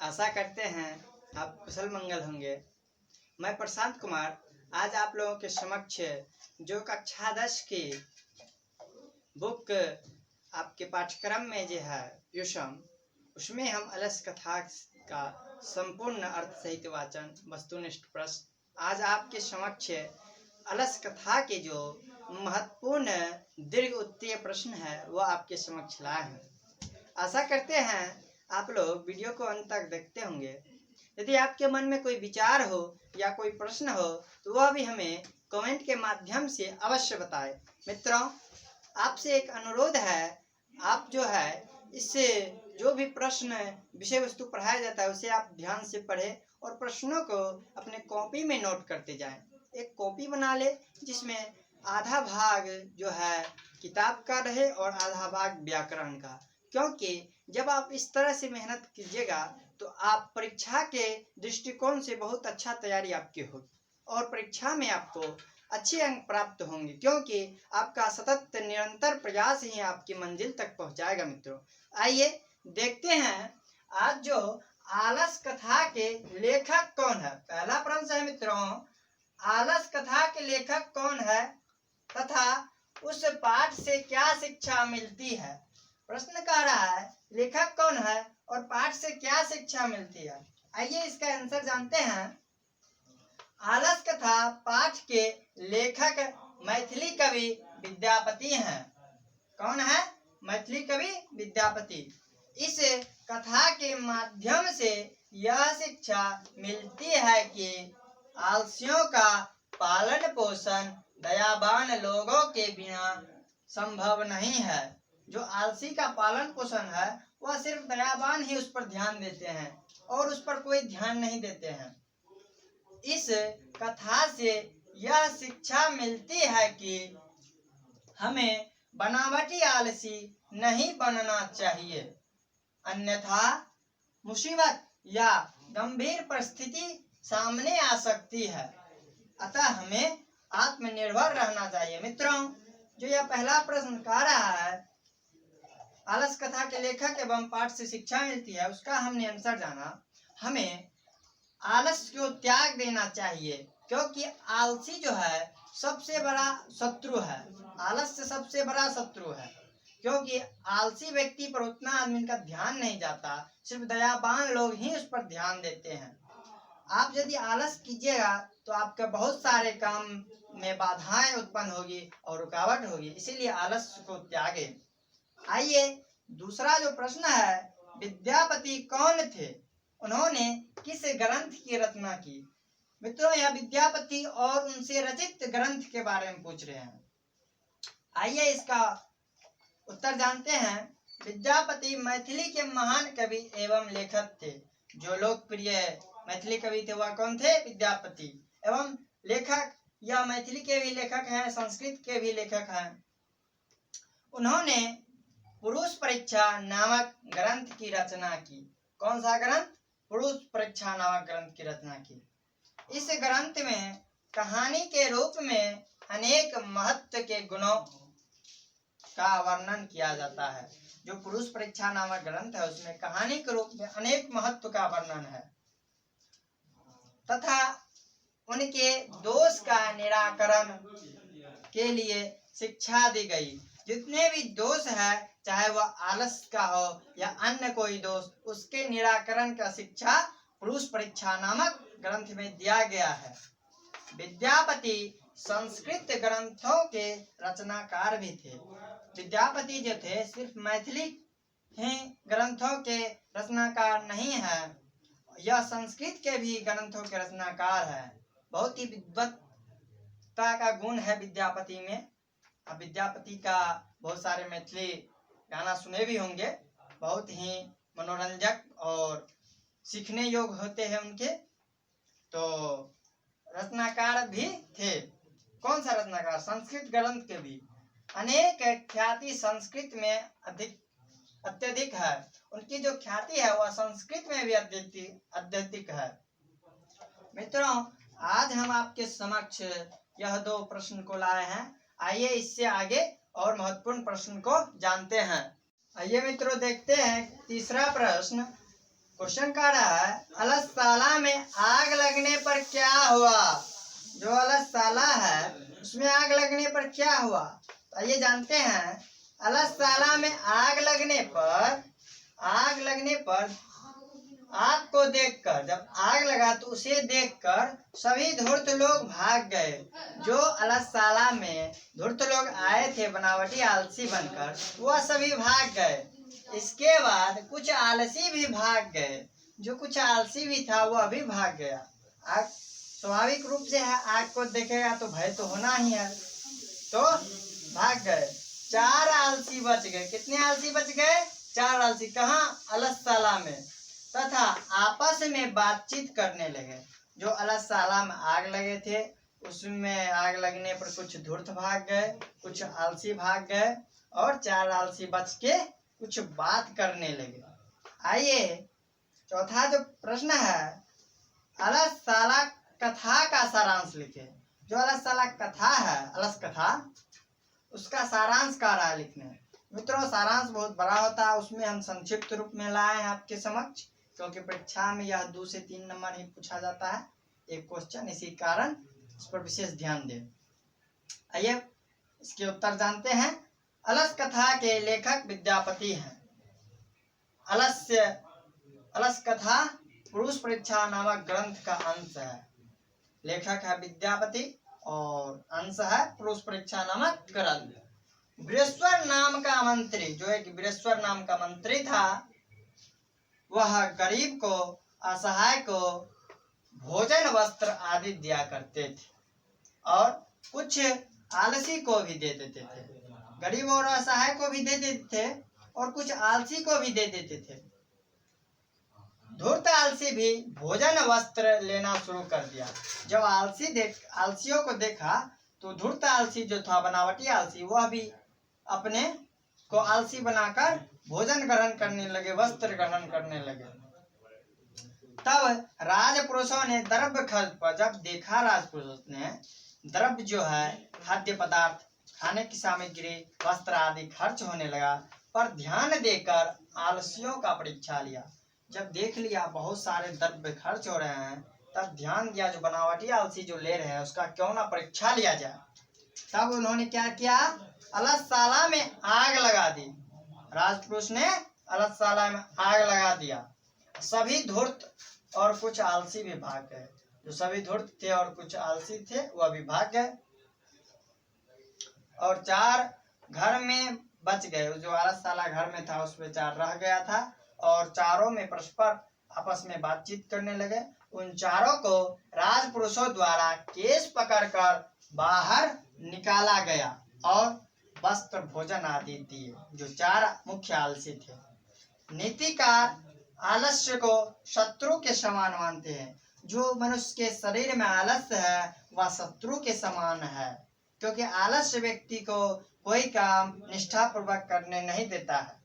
आशा करते हैं आप कुशल मंगल होंगे। मैं प्रशांत कुमार आज आप लोगों के समक्ष जो कक्षा 10 की बुक आपके पाठ्यक्रम में जो है व्युषम, उसमें हम अलस कथा का संपूर्ण अर्थ सहित वाचन वस्तुनिष्ठ प्रश्न आज आपके समक्ष अलस कथा के जो महत्वपूर्ण दीर्घ उत्तीय प्रश्न है वो आपके समक्ष लाए हैं। आशा करते हैं आप लोग वीडियो को अंत तक देखते होंगे। यदि आपके मन में कोई विचार हो या कोई प्रश्न हो तो वह भी हमें कमेंट के माध्यम से अवश्य बताएं। मित्रों, आपसे एक अनुरोध है, आप जो है इससे जो भी प्रश्न विषय वस्तु पढ़ाया जाता है उसे आप ध्यान से पढ़ें और प्रश्नों को अपने कॉपी में नोट करते जाएं। एक कॉपी बना ले जिसमें आधा भाग जो है किताब का रहे और आधा भाग व्याकरण का, क्योंकि जब आप इस तरह से मेहनत कीजिएगा तो आप परीक्षा के दृष्टिकोण से बहुत अच्छा तैयारी आपकी होगी और परीक्षा में आपको अच्छे अंक प्राप्त होंगे, क्योंकि आपका सतत निरंतर प्रयास ही आपकी मंजिल तक पहुंचाएगा। मित्रों, आइए देखते हैं आज जो आलस कथा के लेखक कौन है। पहला प्रश्न है मित्रों, आलस कथा के लेखक कौन है तथा उस पाठ से क्या शिक्षा मिलती है। प्रश्न कह रहा है लेखक कौन है और पाठ से क्या शिक्षा मिलती है। आइए इसका आंसर जानते हैं। आलस कथा पाठ के लेखक मैथिली कवि विद्यापति हैं। कौन है? मैथिली कवि विद्यापति। इस कथा के माध्यम से यह शिक्षा मिलती है कि आलसियों का पालन पोषण दयावान लोगों के बिना संभव नहीं है। जो आलसी का पालन पोषण है वह सिर्फ दयावान ही उस पर ध्यान देते हैं और उस पर कोई ध्यान नहीं देते हैं। इस कथा से यह शिक्षा मिलती है कि हमें बनावटी आलसी नहीं बनना चाहिए, अन्यथा मुसीबत या गंभीर परिस्थिति सामने आ सकती है। अतः हमें आत्मनिर्भर रहना चाहिए। मित्रों, जो यह पहला प्रश्न कह रहा है आलस कथा के लेखक एवं पाठ से शिक्षा मिलती है, उसका हमने आंसर जाना। हमें आलस को त्याग देना चाहिए, क्योंकि आलसी जो है सबसे बड़ा शत्रु है। आलस से सबसे बड़ा शत्रु है, क्योंकि आलसी व्यक्ति पर उतना आदमी का ध्यान नहीं जाता, सिर्फ दयावान लोग ही उस पर ध्यान देते हैं। आप यदि आलस कीजिएगा तो आपके बहुत सारे काम में बाधाएं उत्पन्न होगी और रुकावट होगी, इसीलिए आलस को त्यागे। आइए दूसरा जो प्रश्न है, विद्यापति कौन थे, उन्होंने किस ग्रंथ की रचना की। मित्रों, यह विद्यापति और उनसे रचित ग्रंथ के बारे में पूछ रहे हैं। आइए इसका उत्तर जानते हैं। विद्यापति मैथिली के महान कवि एवं लेखक थे। जो लोकप्रिय मैथिली कवि थे वह कौन थे? विद्यापति। एवं लेखक, यह मैथिली के भी लेखक हैं, संस्कृत के भी लेखक हैं। उन्होंने पुरुष परीक्षा नामक ग्रंथ की रचना की। कौन सा ग्रंथ? पुरुष परीक्षा नामक ग्रंथ की रचना की। इस ग्रंथ में कहानी के रूप में अनेक महत्व के गुणों का वर्णन किया जाता है। जो पुरुष परीक्षा नामक ग्रंथ है उसमें कहानी के रूप में अनेक महत्व का वर्णन है तथा उनके दोष का निराकरण के लिए शिक्षा दी गई। जितने भी दोष है, चाहे वह आलस का हो या अन्य कोई दोष, उसके निराकरण का शिक्षा पुरुष परीक्षा नामक ग्रंथ में दिया गया है। विद्यापति संस्कृत ग्रंथों के रचनाकार भी थे। विद्यापति जो थे सिर्फ मैथिली ही ग्रंथों के रचनाकार नहीं है, यह संस्कृत के भी ग्रंथों के रचनाकार है। बहुत ही विद्वत्ता का गुण है विद्यापति में। अब विद्यापति का बहुत सारे मैथिली गाना सुने भी होंगे, बहुत ही मनोरंजक और सीखने योग्य होते हैं उनके। तो रचनाकार भी थे। कौन सा रचनाकार? संस्कृत ग्रंथ के भी। अनेक ख्याति संस्कृत में अत्यधिक है। उनकी जो ख्याति है वह संस्कृत में भी अत्यधिक है। मित्रों, आज हम आपके समक्ष यह दो प्रश्न को लाए हैं। आइए इससे आगे और महत्वपूर्ण प्रश्न को जानते हैं। आइए मित्रों देखते हैं तीसरा प्रश्न। क्वेश्चन कह रहा है अलससाला में आग लगने पर क्या हुआ। जो अलससाला है उसमें आग लगने पर क्या हुआ, तो आइए जानते हैं। अलससाला में आग लगने पर आग को देखकर, जब आग लगा तो उसे देखकर सभी धूर्त लोग भाग गए। जो अलससाला में धूर्त लोग आए थे बनावटी आलसी बनकर, वह सभी भाग गए। इसके बाद कुछ आलसी भी भाग गए। जो कुछ आलसी भी था वह भी भाग गया। आग स्वाभाविक रूप से है, आग को देखेगा तो भय तो होना ही है, तो भाग गए। 4 आलसी बच गए। कितने आलसी बच गए? 4 आलसी। कहाँ? अलससाला में। तथा आपस में बातचीत करने लगे। जो अलससाला में आग लगे थे उसमें आग लगने पर कुछ धूर्त भाग गए, कुछ आलसी भाग गए और 4 आलसी बच के कुछ बात करने लगे। आइए चौथा जो प्रश्न है, अलससाला कथा का सारांश लिखे। जो अलससाला कथा है, अलस कथा, उसका सारांश कह रहा है लिखने। मित्रों सारांश बहुत बड़ा होता है, उसमें हम संक्षिप्त रूप में लाए हैं आपके समक्ष, क्योंकि परीक्षा में यह 2 से 3 नंबर ही पूछा जाता है एक क्वेश्चन, इसी कारण इस पर विशेष ध्यान दें। आइए इसके उत्तर जानते हैं। अलस कथा के लेखक विद्यापति हैं। अलस कथा पुरुष परीक्षा नामक ग्रंथ का अंश है। लेखक है विद्यापति और अंश है पुरुष परीक्षा नामक ग्रंथ। वीरेश्वर नाम का मंत्री, जो एक वीरेश्वर नाम का मंत्री था, वह गरीब को, असहाय को भोजन वस्त्र आदि दिया करते थे और कुछ आलसी को भी दे देते थे। गरीब और असहाय को भी दे देते थे और कुछ आलसी को भी दे देते थे। धूर्त आलसी भी भोजन वस्त्र लेना शुरू कर दिया। जब आलसियों को देखा तो धूर्त आलसी जो था, बनावटी आलसी, वह भी अपने को आलसी बनाकर भोजन ग्रहण करने लगे, वस्त्र ग्रहण करने लगे। तब राजपुरुषों ने द्रव्य खर्च पर, जब देखा राजपुरुषों ने द्रव्य जो है खाद्य पदार्थ, खाने की सामग्री, वस्त्र आदि खर्च होने लगा, पर ध्यान देकर आलसियों का परीक्षा लिया। जब देख लिया बहुत सारे द्रव्य खर्च हो रहे हैं, तब ध्यान दिया जो बनावटी आलसी जो ले रहे हैं उसका क्यों ना परीक्षा लिया जाए। तब उन्होंने क्या किया? अलससाला में आग लगा दी। राजपुरुष ने अलससाला में आग लगा दिया। सभी धूर्त और कुछ आलसी भी भाग गए। जो सभी धूर्त थे और कुछ आलसी थे वह भी भाग गए और 4 घर में बच गए। जो अलससाला घर में था उसमें 4 रह गया था और चारों में परस्पर आपस में बातचीत करने लगे। उन चारों को राजपुरुषों द्वारा केस पकड़कर बाहर निकाला गया और वस्त्र भोजन आदि दिए। जो 4 मुख्य आलसी थे। नीतिकार आलस्य को शत्रु के समान मानते हैं। जो मनुष्य के शरीर में आलस्य है वह शत्रु के समान है, क्योंकि आलस्य व्यक्ति को कोई काम निष्ठापूर्वक करने नहीं देता है।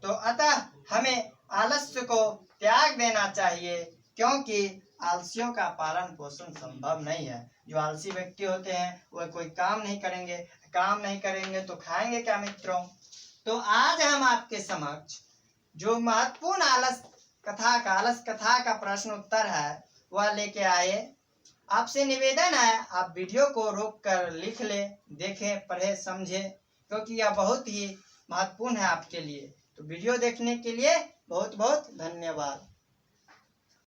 तो अतः हमें आलस्य को त्याग देना चाहिए, क्योंकि आलसियों का पालन पोषण संभव नहीं है। जो आलसी व्यक्ति होते हैं वह कोई काम नहीं करेंगे, काम नहीं करेंगे तो खाएंगे क्या मित्रों। तो आज हम आपके समक्ष जो महत्वपूर्ण अलस कथा का प्रश्न उत्तर है वह लेके आए। आपसे निवेदन है आप वीडियो को रोक कर लिख ले, देखें, पढ़े, समझे, क्योंकि यह बहुत ही महत्वपूर्ण है आपके लिए। तो वीडियो देखने के लिए बहुत बहुत धन्यवाद।